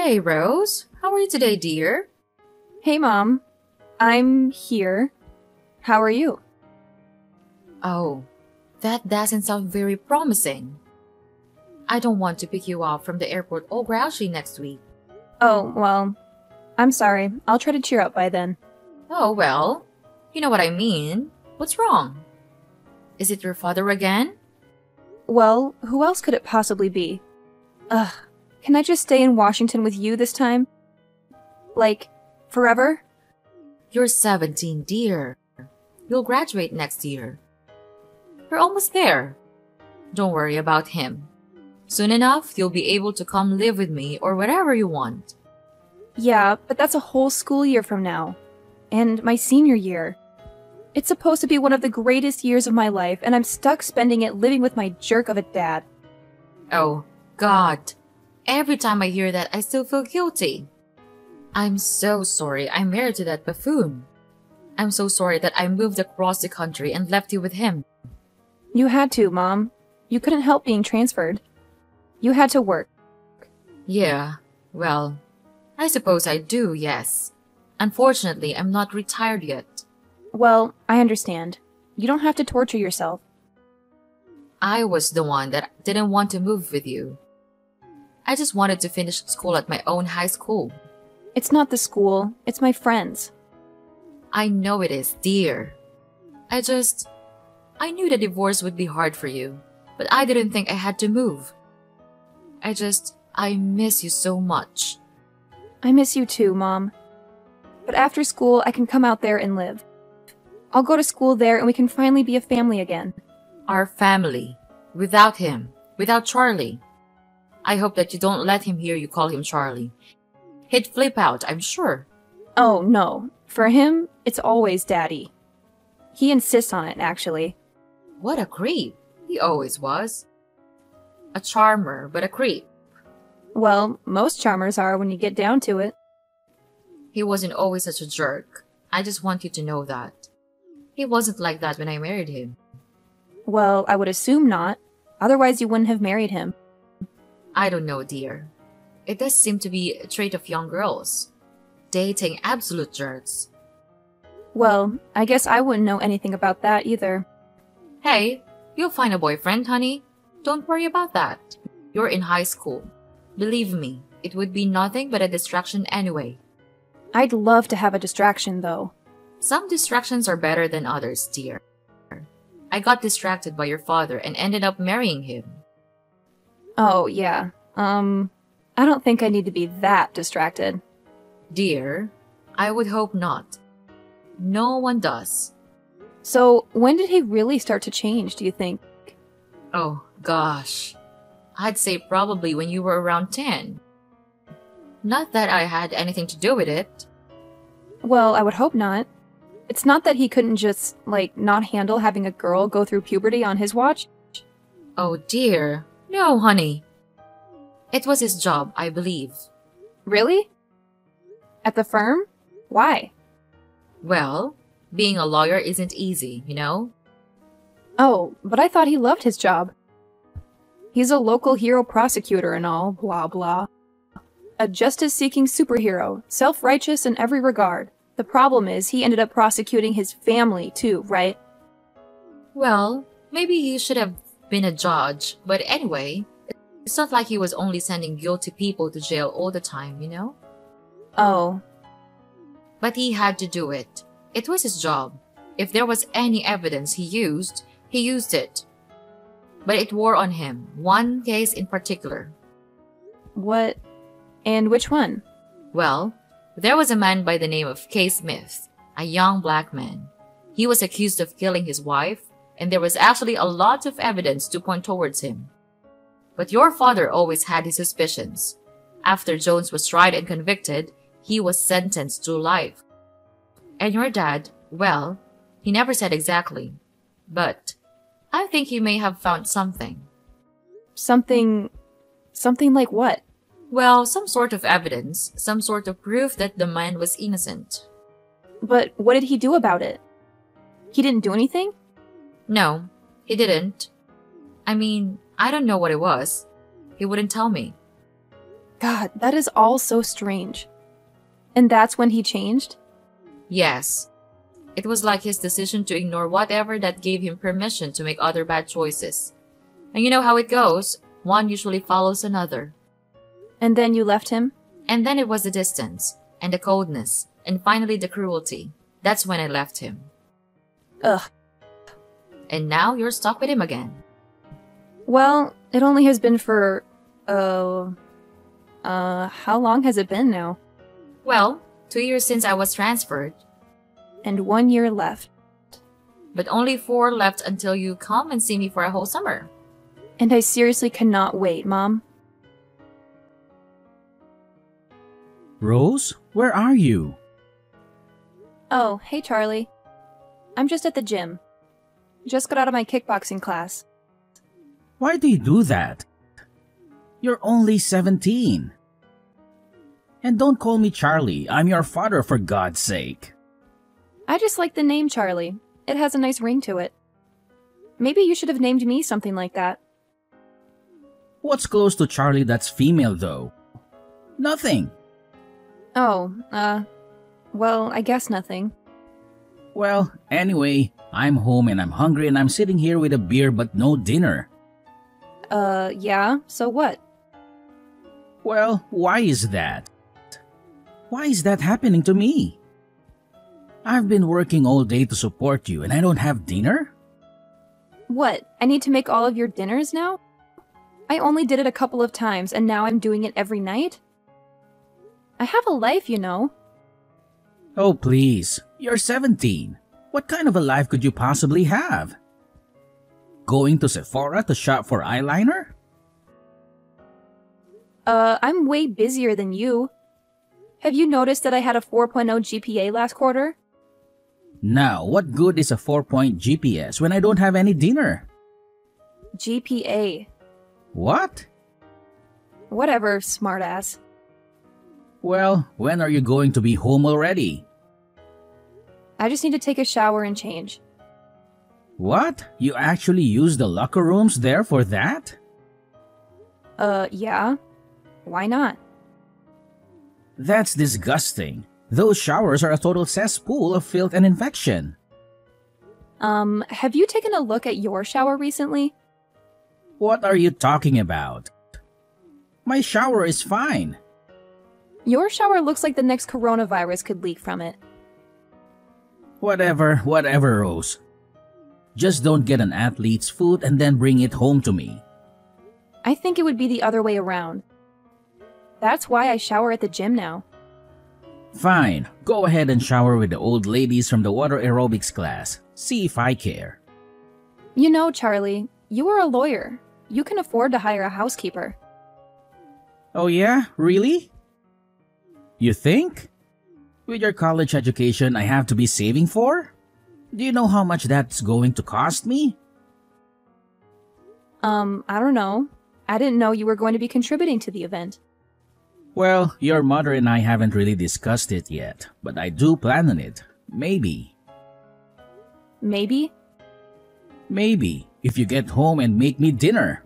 Hey, Rose. How are you today, dear? Hey, Mom. I'm here. How are you? Oh, that doesn't sound very promising. I don't want to pick you up from the airport all grouchy next week. Oh, well, I'm sorry. I'll try to cheer up by then. Oh, well, you know what I mean. What's wrong? Is it your father again? Well, who else could it possibly be? Ugh, can I just stay in Washington with you this time? Like, forever? You're 17, dear. You'll graduate next year. You're almost there. Don't worry about him. Soon enough, you'll be able to come live with me or wherever you want. Yeah, but that's a whole school year from now. And my senior year. It's supposed to be one of the greatest years of my life, and I'm stuck spending it living with my jerk of a dad. Oh, God. Every time I hear that, I still feel guilty. I'm so sorry I'm married to that buffoon. I'm so sorry that I moved across the country and left you with him. You had to, Mom. You couldn't help being transferred. You had to work. Yeah, well, I suppose I do, yes. Unfortunately, I'm not retired yet. Well, I understand. You don't have to torture yourself. I was the one that didn't want to move with you. I just wanted to finish school at my own high school. It's not the school, it's my friends. I know it is, dear. I knew the divorce would be hard for you, but I didn't think I had to move. I miss you so much. I miss you too, Mom. But after school, I can come out there and live. I'll go to school there and we can finally be a family again. Our family. Without him. Without Charlie. I hope that you don't let him hear you call him Charlie. He'd flip out, I'm sure. Oh, no. For him, it's always Daddy. He insists on it, actually. What a creep. He always was. A charmer, but a creep. Well, most charmers are when you get down to it. He wasn't always such a jerk. I just want you to know that. He wasn't like that when I married him. Well, I would assume not. Otherwise, you wouldn't have married him. I don't know, dear. It does seem to be a trait of young girls. Dating absolute jerks. Well, I guess I wouldn't know anything about that either. Hey, you'll find a boyfriend, honey. Don't worry about that. You're in high school. Believe me, it would be nothing but a distraction anyway. I'd love to have a distraction, though. Some distractions are better than others, dear. I got distracted by your father and ended up marrying him. Oh, yeah. I don't think I need to be that distracted. Dear, I would hope not. No one does. So, when did he really start to change, do you think? Oh, gosh. I'd say probably when you were around 10. Not that I had anything to do with it. Well, I would hope not. It's not that he couldn't just, not handle having a girl go through puberty on his watch. Oh, dear. No, honey. It was his job, I believe. Really? At the firm? Why? Well, being a lawyer isn't easy, you know? Oh, but I thought he loved his job. He's a local hero prosecutor and all, blah blah. A justice-seeking superhero, self-righteous in every regard. The problem is he ended up prosecuting his family too, right? Well, maybe he should have been a judge, but anyway, it's not like he was only sending guilty people to jail all the time, you know? Oh. But he had to do it. It was his job. If there was any evidence he used it. But it wore on him, one case in particular. What? And which one? Well, there was a man by the name of Kay Smith, a young black man. He was accused of killing his wife, and there was actually a lot of evidence to point towards him. But your father always had his suspicions. After Jones was tried and convicted, he was sentenced to life. And your dad, well, he never said exactly, but I think he may have found something. Something like what? Well, some sort of evidence, some sort of proof that the man was innocent. But what did he do about it? He didn't do anything? No, he didn't. I mean, I don't know what it was. He wouldn't tell me. God, that is all so strange. And that's when he changed? Yes. It was like his decision to ignore whatever that gave him permission to make other bad choices. And you know how it goes. One usually follows another. And then you left him? And then it was the distance, and the coldness, and finally the cruelty. That's when I left him. Ugh. And now you're stuck with him again. Well, it only has been for, how long has it been now? Well, 2 years since I was transferred. And 1 year left. But only 4 left until you come and see me for a whole summer. And I seriously cannot wait, Mom. Rose, where are you? Oh, hey Charlie. I'm just at the gym. Just got out of my kickboxing class. Why do you do that? You're only 17. And don't call me Charlie. I'm your father, for God's sake. I just like the name Charlie. It has a nice ring to it. Maybe you should have named me something like that. What's close to Charlie that's female, though? Nothing. Oh, well, I guess nothing. Well, anyway, I'm home and I'm hungry and I'm sitting here with a beer but no dinner. Yeah, so what? Well, why is that? Why is that happening to me? I've been working all day to support you and I don't have dinner? What, I need to make all of your dinners now? I only did it a couple of times and now I'm doing it every night? I have a life, you know. Oh, please. You're 17. What kind of a life could you possibly have? Going to Sephora to shop for eyeliner? I'm way busier than you. Have you noticed that I had a 4.0 GPA last quarter? Now, what good is a 4-point GPS when I don't have any dinner? GPA. What? Whatever, smartass. Well, when are you going to be home already? I just need to take a shower and change. What? You actually use the locker rooms there for that? Yeah. Why not? That's disgusting. Those showers are a total cesspool of filth and infection. Have you taken a look at your shower recently? What are you talking about? My shower is fine. Your shower looks like the next coronavirus could leak from it. Whatever, Rose. Just don't get an athlete's foot and then bring it home to me. I think it would be the other way around. That's why I shower at the gym now. Fine, go ahead and shower with the old ladies from the water aerobics class. See if I care. You know, Charlie, you are a lawyer. You can afford to hire a housekeeper. Oh yeah? Really? You think? With your college education I have to be saving for? Do you know how much that's going to cost me? I don't know. I didn't know you were going to be contributing to the event. Well, your mother and I haven't really discussed it yet, but I do plan on it. Maybe. Maybe? Maybe, if you get home and make me dinner.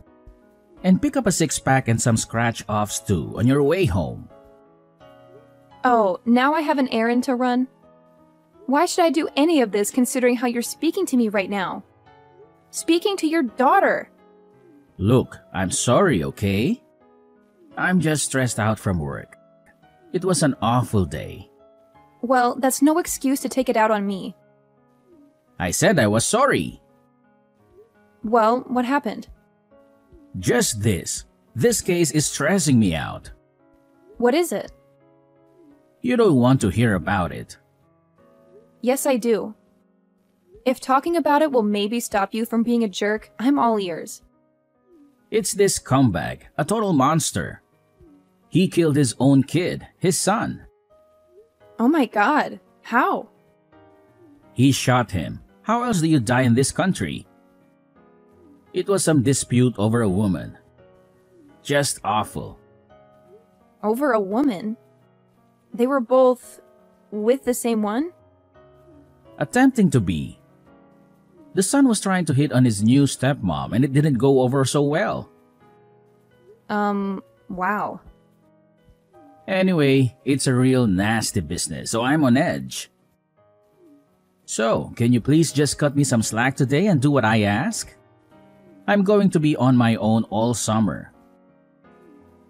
And pick up a 6-pack and some scratch-offs too on your way home. Oh, now I have an errand to run? Why should I do any of this considering how you're speaking to me right now? Speaking to your daughter! Look, I'm sorry, okay? I'm just stressed out from work. It was an awful day. Well, that's no excuse to take it out on me. I said I was sorry. Well, what happened? Just this. This case is stressing me out. What is it? You don't want to hear about it. Yes, I do. If talking about it will maybe stop you from being a jerk, I'm all ears. It's this scumbag, a total monster. He killed his own kid, his son. Oh my god, how? He shot him. How else do you die in this country? It was some dispute over a woman. Just awful. Over a woman? They were both with the same one? Attempting to be. The son was trying to hit on his new stepmom and it didn't go over so well. Wow. Anyway, it's a real nasty business, so I'm on edge. So, can you please just cut me some slack today and do what I ask? I'm going to be on my own all summer.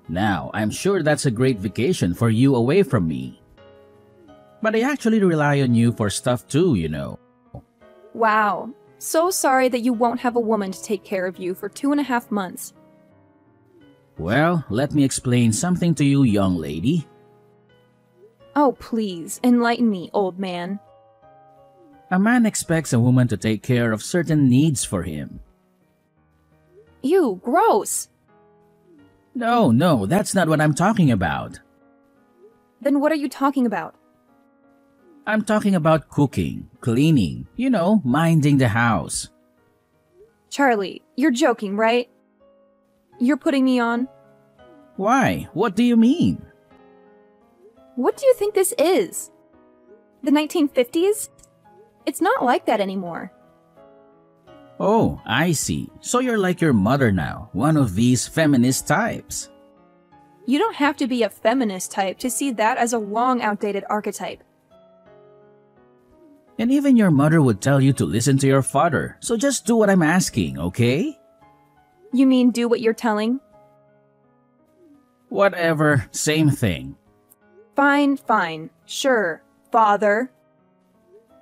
Now, I'm sure that's a great vacation for you away from me. But I actually rely on you for stuff too, you know. Wow. So sorry that you won't have a woman to take care of you for 2.5 months. Well, let me explain something to you, young lady. Oh, please, enlighten me, old man. A man expects a woman to take care of certain needs for him. Ew, gross. No, that's not what I'm talking about. Then what are you talking about? I'm talking about cooking, cleaning, minding the house. Charlie, you're joking, right? You're putting me on? Why? What do you mean? What do you think this is? The 1950s? It's not like that anymore. Oh, I see. So you're like your mother now, one of these feminist types. You don't have to be a feminist type to see that as a long outdated archetype. And even your mother would tell you to listen to your father, so just do what I'm asking, okay? You mean do what you're telling? Whatever, same thing. Fine. Sure, father.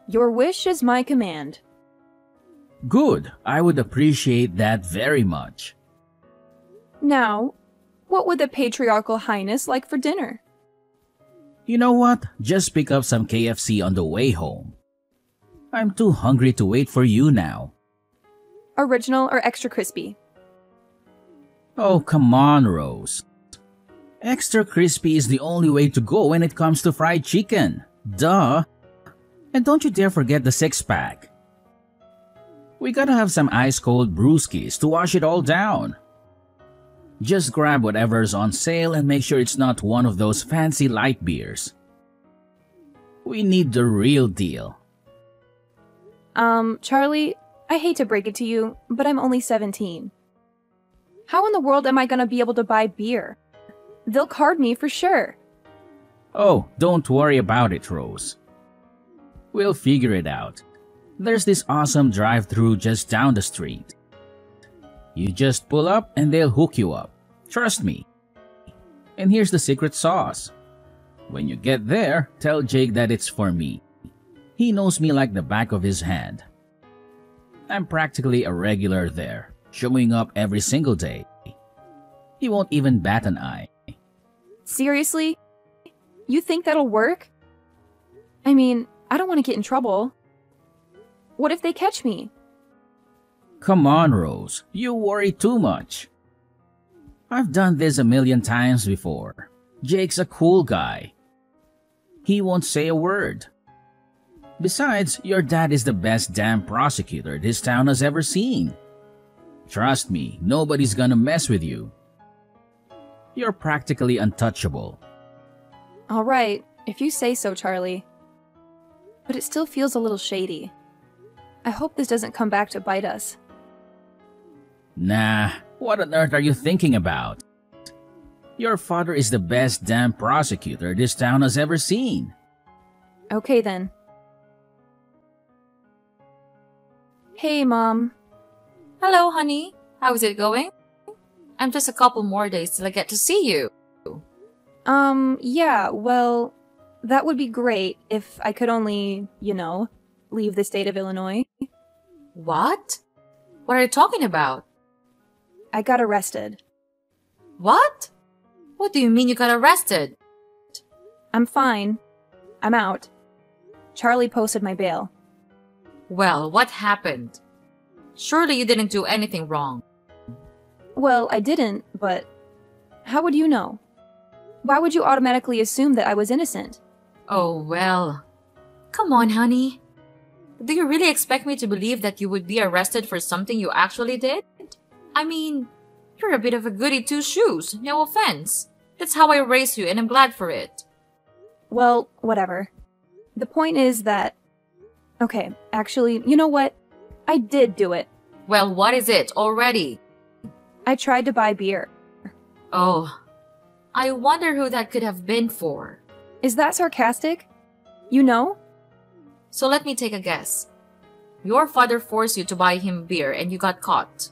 Your wish is my command. Good, I would appreciate that very much. Now, what would the patriarchal highness like for dinner? You know what? Just pick up some KFC on the way home. I'm too hungry to wait for you now. Original or extra crispy? Oh, come on, Rose. Extra crispy is the only way to go when it comes to fried chicken. Duh. And don't you dare forget the 6-pack. We gotta have some ice-cold brewskis to wash it all down. Just grab whatever's on sale and make sure it's not one of those fancy light beers. We need the real deal. Charlie, I hate to break it to you, but I'm only 17. How in the world am I gonna be able to buy beer? They'll card me for sure. Oh, don't worry about it, Rose. We'll figure it out. There's this awesome drive-thru just down the street. You just pull up and they'll hook you up. Trust me. And here's the secret sauce. When you get there, tell Jake that it's for me. He knows me like the back of his hand. I'm practically a regular there, showing up every single day. He won't even bat an eye. Seriously? You think that'll work? I mean, I don't want to get in trouble. What if they catch me? Come on, Rose. You worry too much. I've done this a million times before. Jake's a cool guy. He won't say a word. Besides, your dad is the best damn prosecutor this town has ever seen. Trust me, nobody's gonna mess with you. You're practically untouchable. All right, if you say so, Charlie. But it still feels a little shady. I hope this doesn't come back to bite us. Nah, what on earth are you thinking about? Your father is the best damn prosecutor this town has ever seen. Okay then. Hey, Mom. Hello, honey. How's it going? I'm just a couple more days till I get to see you. Yeah, well, that would be great if I could only, leave the state of Illinois. What? What are you talking about? I got arrested. What? What do you mean you got arrested? I'm fine. I'm out. Charlie posted my bail. Well, what happened? Surely you didn't do anything wrong. Well, I didn't, but how would you know? Why would you automatically assume that I was innocent? Oh, well. Come on, honey. Do you really expect me to believe that you would be arrested for something you actually did? I mean, you're a bit of a goody two-shoes, no offense. That's how I raised you, and I'm glad for it. Well, whatever. The point is that... Okay, actually, you know what? I did do it. Well, what is it already? I tried to buy beer. Oh, I wonder who that could have been for. Is that sarcastic? You know? So let me take a guess. Your father forced you to buy him beer and you got caught.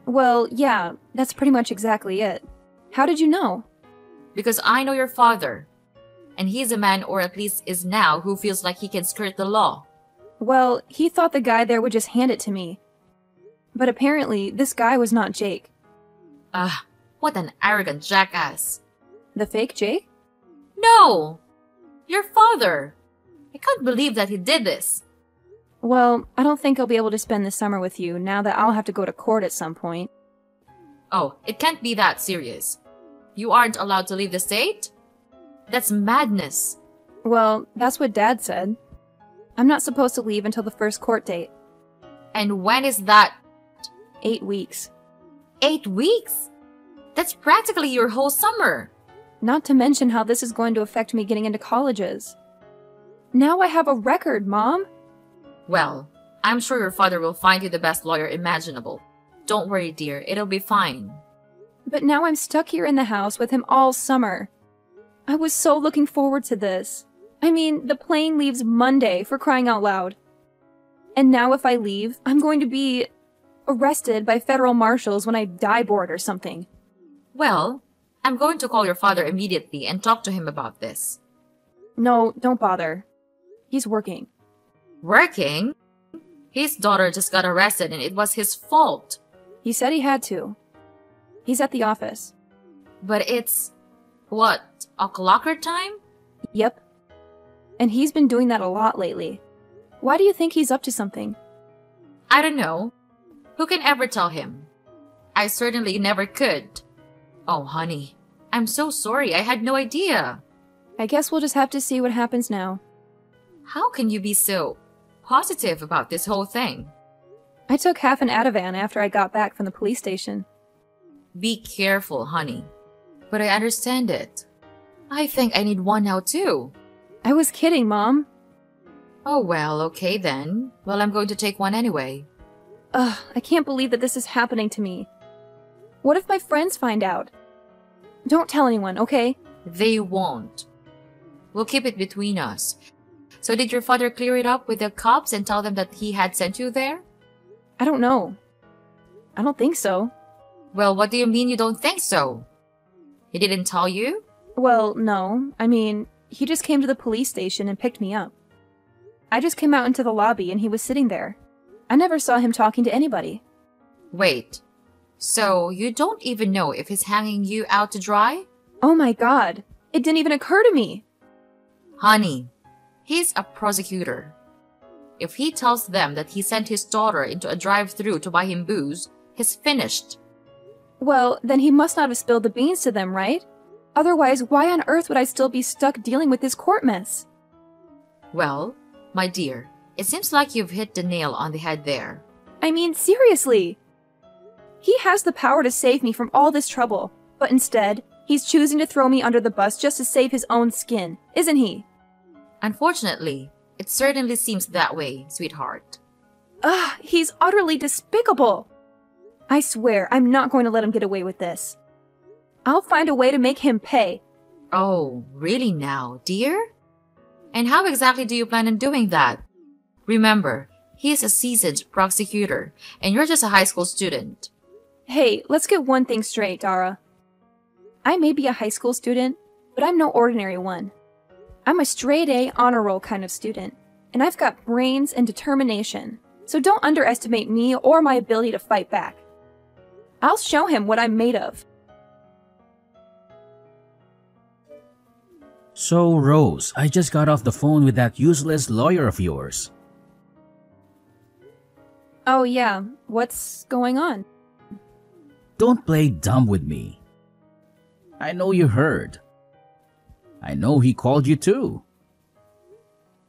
Well, yeah, that's pretty much exactly it. How did you know? Because I know your father. And he's a man, or at least is now, who feels like he can skirt the law. Well, he thought the guy there would just hand it to me. But apparently, this guy was not Jake. What an arrogant jackass. The fake Jake? No! Your father! I can't believe that he did this. Well, I don't think I'll be able to spend the summer with you now that I'll have to go to court at some point. Oh, it can't be that serious. You aren't allowed to leave the state? That's madness. Well, that's what Dad said. I'm not supposed to leave until the first court date. And when is that? 8 weeks. 8 weeks? That's practically your whole summer. Not to mention how this is going to affect me getting into colleges. Now I have a record, Mom! Well, I'm sure your father will find you the best lawyer imaginable. Don't worry, dear, it'll be fine. But now I'm stuck here in the house with him all summer. I was so looking forward to this. I mean, the plane leaves Monday, for crying out loud. And now if I leave, I'm going to be arrested by federal marshals when I die bored or something. Well, I'm going to call your father immediately and talk to him about this. No, don't bother. He's working. Working? His daughter just got arrested and it was his fault. He said he had to. He's at the office. But it's, what, o'clocker time? Yep. And he's been doing that a lot lately. Why do you think he's up to something? I don't know. Who can ever tell him? I certainly never could. Oh, honey, I'm so sorry. I had no idea. I guess we'll just have to see what happens now. How can you be so positive about this whole thing? I took half an Ativan after I got back from the police station. Be careful, honey. But I understand it. I think I need one now too. I was kidding, Mom. Oh well, okay then. Well, I'm going to take one anyway. Ugh, I can't believe that this is happening to me. What if my friends find out? Don't tell anyone, okay? They won't. We'll keep it between us. So did your father clear it up with the cops and tell them that he had sent you there? I don't know. I don't think so. Well, what do you mean you don't think so? He didn't tell you? Well, no. I mean, he just came to the police station and picked me up. I just came out into the lobby and he was sitting there. I never saw him talking to anybody. Wait. So you don't even know if he's hanging you out to dry? Oh my god. It didn't even occur to me. Honey, he's a prosecutor. If he tells them that he sent his daughter into a drive-thru to buy him booze, he's finished. Well, then he must not have spilled the beans to them, right? Otherwise, why on earth would I still be stuck dealing with this court mess? Well, my dear, it seems like you've hit the nail on the head there. I mean, seriously. He has the power to save me from all this trouble, but instead, he's choosing to throw me under the bus just to save his own skin, isn't he? Unfortunately, it certainly seems that way, sweetheart. Ugh, he's utterly despicable. I swear, I'm not going to let him get away with this. I'll find a way to make him pay. Oh, really now, dear? And how exactly do you plan on doing that? Remember, he is a seasoned prosecutor, and you're just a high school student. Hey, let's get one thing straight, Dara. I may be a high school student, but I'm no ordinary one. I'm a straight-A honor roll kind of student, and I've got brains and determination, so don't underestimate me or my ability to fight back. I'll show him what I'm made of. So, Rose, I just got off the phone with that useless lawyer of yours. Oh yeah, what's going on? Don't play dumb with me. I know you heard. I know he called you too.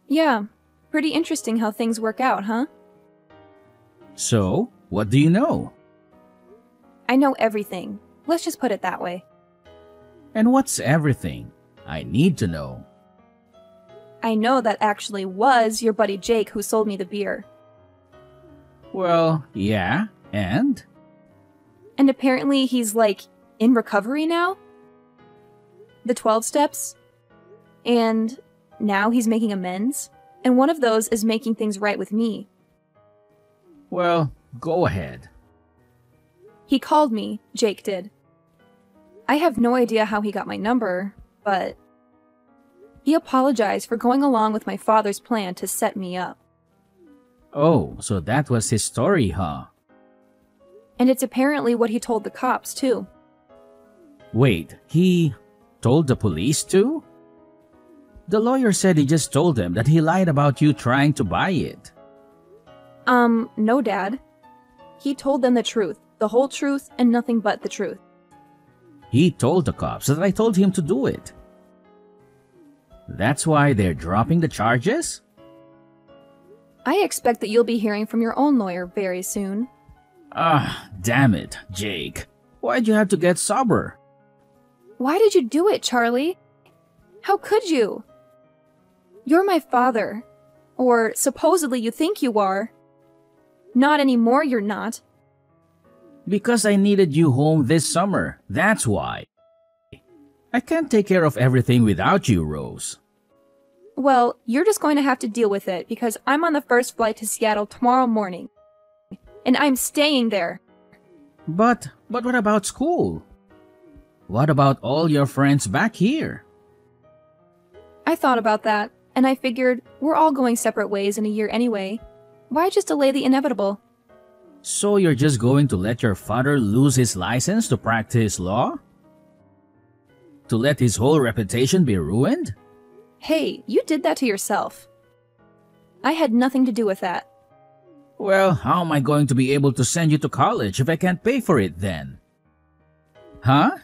Yeah, pretty interesting how things work out, huh? So, what do you know? I know everything. Let's just put it that way. And what's everything? I need to know. I know that actually was your buddy Jake who sold me the beer. Well, yeah, and? And apparently he's, like, in recovery now? the 12 steps. And now he's making amends, and one of those is making things right with me. Well, go ahead. He called me, Jake did. I have no idea how he got my number, but he apologized for going along with my father's plan to set me up. Oh, so that was his story, huh? And it's apparently what he told the cops, too. Wait, he told the police too? The lawyer said he just told them that he lied about you trying to buy it. No, Dad. He told them the truth, the whole truth, and nothing but the truth. He told the cops that I told him to do it. That's why they're dropping the charges? I expect that you'll be hearing from your own lawyer very soon. Ah, damn it, Jake. Why'd you have to get sober? Why did you do it, Charlie? How could you? You're my father. Or supposedly you think you are. Not anymore, you're not. Because I needed you home this summer, that's why. I can't take care of everything without you, Rose. Well, you're just going to have to deal with it because I'm on the first flight to Seattle tomorrow morning. And I'm staying there. But what about school? What about all your friends back here? I thought about that, and I figured we're all going separate ways in a year anyway. Why just delay the inevitable? So you're just going to let your father lose his license to practice law? To let his whole reputation be ruined? Hey, you did that to yourself. I had nothing to do with that. Well, how am I going to be able to send you to college if I can't pay for it then? Huh?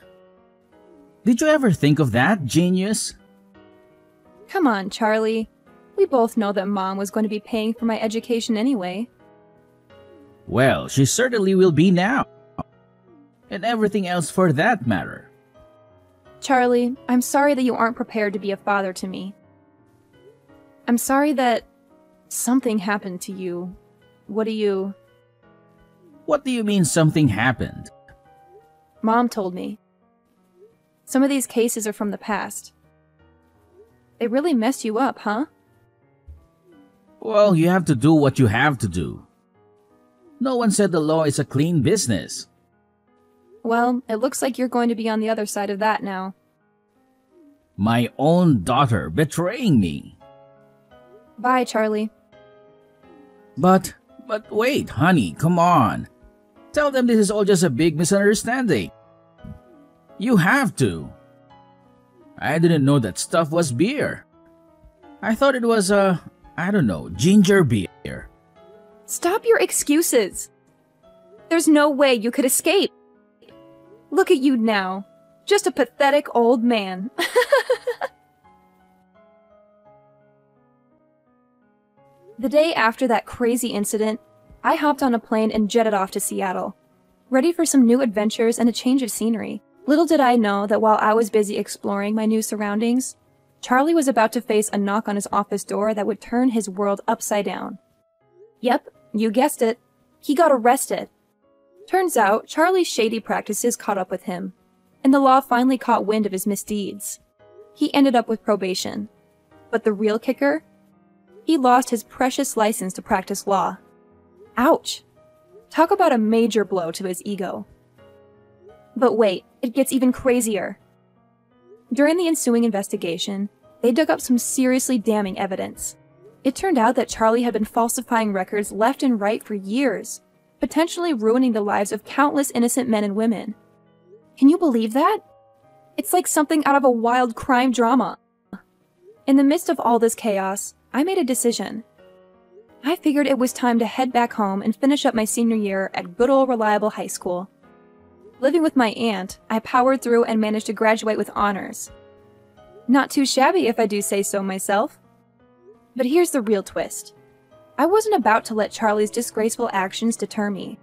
Did you ever think of that, genius? Come on, Charlie. We both know that Mom was going to be paying for my education anyway. Well, she certainly will be now. And everything else for that matter. Charlie, I'm sorry that you aren't prepared to be a father to me. I'm sorry that something happened to you. What do you mean something happened? Mom told me. Some of these cases are from the past. They really messed you up, huh? Well, you have to do what you have to do. No one said the law is a clean business. Well, it looks like you're going to be on the other side of that now. My own daughter betraying me. Bye, Charlie. But wait, honey, come on. Tell them this is all just a big misunderstanding. You have to. I didn't know that stuff was beer. I thought it was ginger beer. Stop your excuses. There's no way you could escape. Look at you now. Just a pathetic old man. The day after that crazy incident, I hopped on a plane and jetted off to Seattle, ready for some new adventures and a change of scenery. Little did I know that while I was busy exploring my new surroundings, Charlie was about to face a knock on his office door that would turn his world upside down. Yep, you guessed it. He got arrested. Turns out, Charlie's shady practices caught up with him, and the law finally caught wind of his misdeeds. He ended up with probation. But the real kicker? He lost his precious license to practice law. Ouch! Talk about a major blow to his ego. But wait, it gets even crazier. During the ensuing investigation, they dug up some seriously damning evidence. It turned out that Charlie had been falsifying records left and right for years, potentially ruining the lives of countless innocent men and women. Can you believe that? It's like something out of a wild crime drama. In the midst of all this chaos, I made a decision. I figured it was time to head back home and finish up my senior year at good old reliable high school. Living with my aunt, I powered through and managed to graduate with honors. Not too shabby if I do say so myself. But here's the real twist. I wasn't about to let Charlie's disgraceful actions deter me.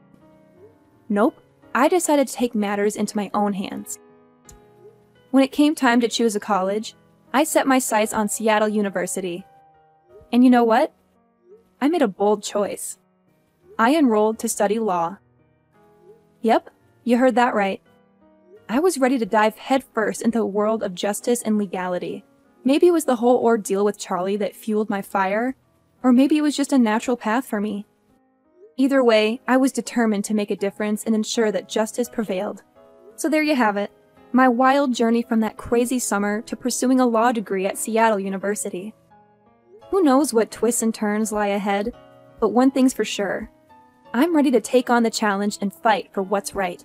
Nope, I decided to take matters into my own hands. When it came time to choose a college, I set my sights on Seattle University. And you know what? I made a bold choice. I enrolled to study law. Yep, you heard that right. I was ready to dive headfirst into a world of justice and legality. Maybe it was the whole ordeal with Charlie that fueled my fire, or maybe it was just a natural path for me. Either way, I was determined to make a difference and ensure that justice prevailed. So there you have it, my wild journey from that crazy summer to pursuing a law degree at Seattle University. Who knows what twists and turns lie ahead, but one thing's for sure. I'm ready to take on the challenge and fight for what's right.